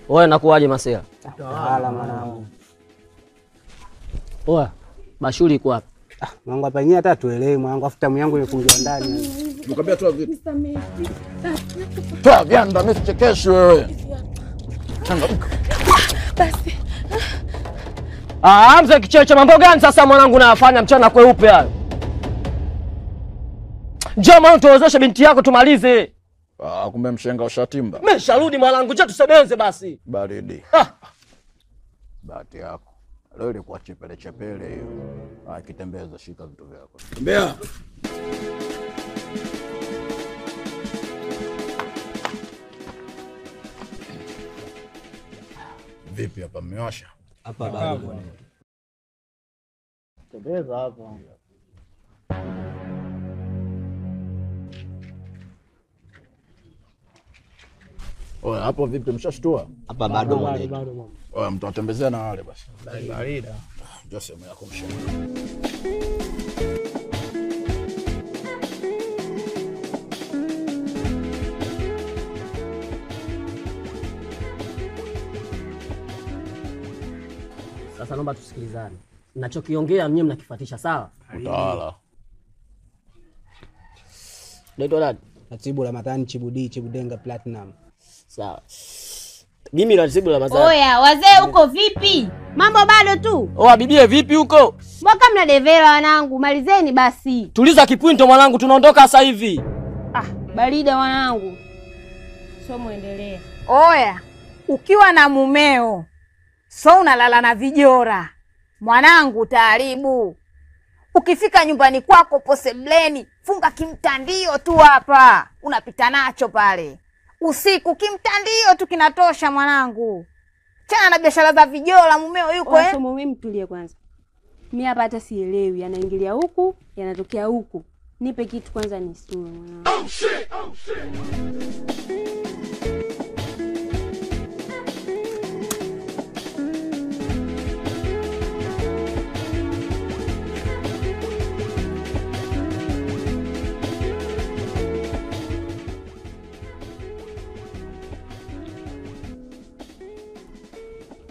Wewe nakuaje Masela? Tawala mwanangu. Oa, Bashuri iko wapi? Mwanangu hapa yenyewe hata tuelewi mwanangu, afu tamu yangu imefungiwa ndani. Nikwambia toa vipi? Toa vyanda mimi sichekeshi wewe. Basi. Mzee Kicheche, mambo gani sasa mwanangu nayafanya mchana kweupe hayo? Njoo mwanangu tuozeshe binti yako tumalize. Kumbe mshenga ushatimba. Mesharudi mwanangu, njoo tusebenze basi. Baridi. Bahati yako. Leo ilikuwa chepele hiyo. Kitembeza, shika vitu vyako. Tembea. Vipi hapa mmewasha? Hapa bado. Tembeza hapa. Oya, hapo vipi mshashtua? Hapa bado. Oya, mtu atembezea na wale basi. Barida. Ndio sehemu yako mshenga. Sasa naomba tusikilizane. Ninachokiongea mnyewe mnakifuatisha sawa? Utawala. Naitwa nani? Natibu Ramadhani Chibudenga Platinum. Sawa. Mimi Natibu Ramadhani. Oya, wazee huko vipi? Mambo bado tu? Oa bibie vipi huko? Mwaka mna devela wanangu, malizeni basi. Tuliza kipwinto mwanangu, tunaondoka sasa hivi. Barida wanangu. So muendelee. Oya, ukiwa na mumeo so unalala na vijora, mwanangu utaharibu. Ukifika nyumbani kwako posebleni, funga kimtandio tu hapa, unapita nacho pale. Usiku kimtandio tu kinatosha mwanangu. Chana na biashara za vijora, mumeo yuko So mume mtulie kwanza. Mimi hapa hata sielewi, yanaingilia huku, yanatokea huku. Nipe kitu kwanza nisue mwanangu. Oh shit.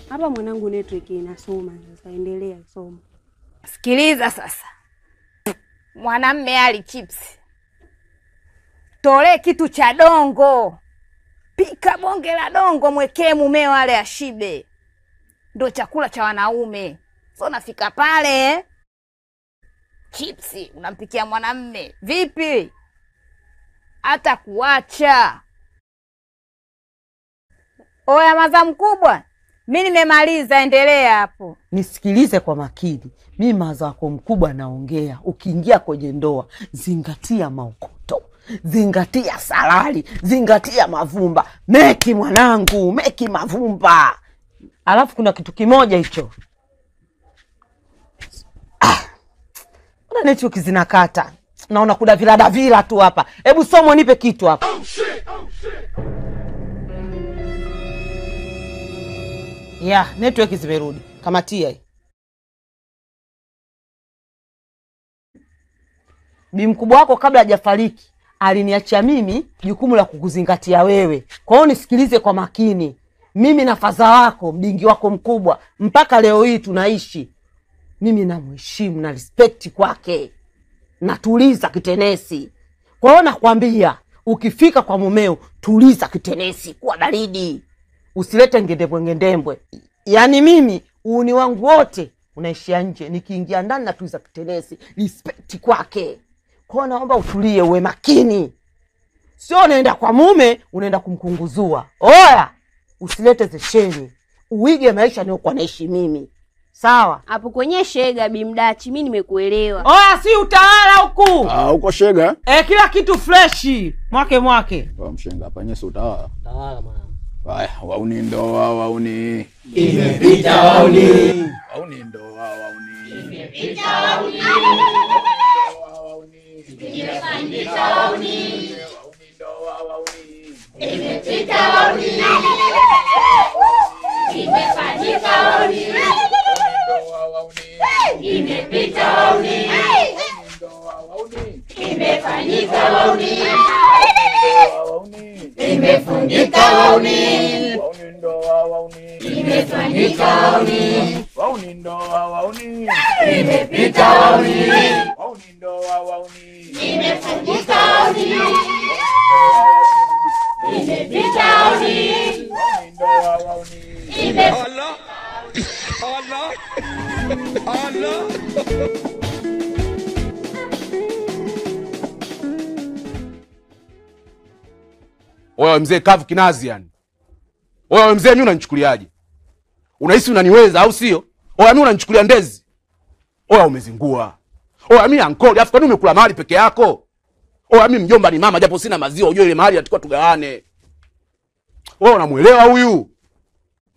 Hapa mwanangu network inasoma sasa, endelea soma. Sikiliza sasa. Mwanamme ali chips. Tole kitu cha dongo. Pika bonge la dongo, mwekee mumeo wale ashibe. Ndio chakula cha wanaume. So nafika pale chipsi unampikia mwanamme. Vipi? Hata kuacha. Oya maza mkubwa. Mimi nimemaliza, endelea hapo. Nisikilize kwa makini. Mimi maza wako mkubwa naongea. Ukiingia kwenye ndoa, zingatia maukoto. Zingatia salari, zingatia mavumba. Meki mwanangu, meki mavumba. Alafu kuna kitu kimoja hicho. Una network zinakata. Naona kuna vila tu hapa. Hebu somo nipe kitu hapa. Oh shit. Ya, network zimerudi. Kamatia hii. Bi mkubwa wako kabla hajafariki aliniachia mimi jukumu la kukuzingatia wewe. Kwa hiyo nisikilize kwa makini. Mimi na faza wako, mdingi wako mkubwa, mpaka leo hii tunaishi. Mimi namheshimu na respect kwake. Natuliza kitenesi. Kwa hiyo nakwambia, ukifika kwa mumeo, tuliza kitenesi, kuwa baridi. Usilete ngendembwe. Yaani mimi uuni wangu wote unaishia nje, nikiingia ndani na tuliza kitenesi, respect kwake. Kwa naomba utulie, uwe makini. Sio unaenda kwa mume, unaenda kumkunguzua. Oya, usilete zesheni. Uige maisha niokuwa naishi mimi. Sawa? Hapo kwenye shega bimdachi, mimi nimekuelewa. Oya, si utawala huku. Uko shega? Kila kitu freshi. Mwake. Mshenga hapa nyesi utawala. Tawala mwana. Haya, wauni ndoa, wauni. Imepita wauni. Wauni ndoa, wauni. Imepita wauni. Imefanyika wauni. Wauni ndoa, wauni. Imepita wauni. Imefanyika wauni. Imepita wauni. Imefanyika wauni. Imefungika wauni. Imefanyika wauni. Wauni ndoa wauni. Imepita wauni. Wauni ndoa wauni. Imefanyika wauni. Imepita wauni. Wauni ndoa wauni. Allah. Allah. Allah. Wewe mzee kavu kinazi yani. Wewe mzee mimi unanichukuliaje? Unahisi unaniweza au sio? Wewe mimi unanichukulia ndezi. Wewe umezingua. Wewe mimi ankoli, afu kwa nini umekula mahali peke yako? Wewe mimi mjomba ni mama japo sina maziwa, unajua ile mahali atakuwa tugawane. Wewe unamuelewa huyu?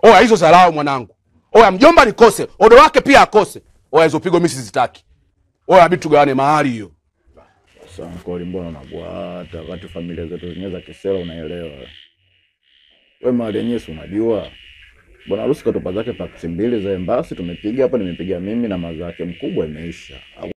Wewe hizo salao mwanangu. Wewe mjomba nikose, odo wake pia akose. Wewe hizo pigo mimi sizitaki. Wewe abidi tugawane mahali hiyo. Sasa ankoli, mbona unabwata wakati familia zetu zenyewe za kisela unaelewa? Wewe mahali yenyewe unajua. Bwana harusi katopa zake pakiti 2 za embasi tumepiga hapa, nimepiga mimi na mazake mkubwa imeisha.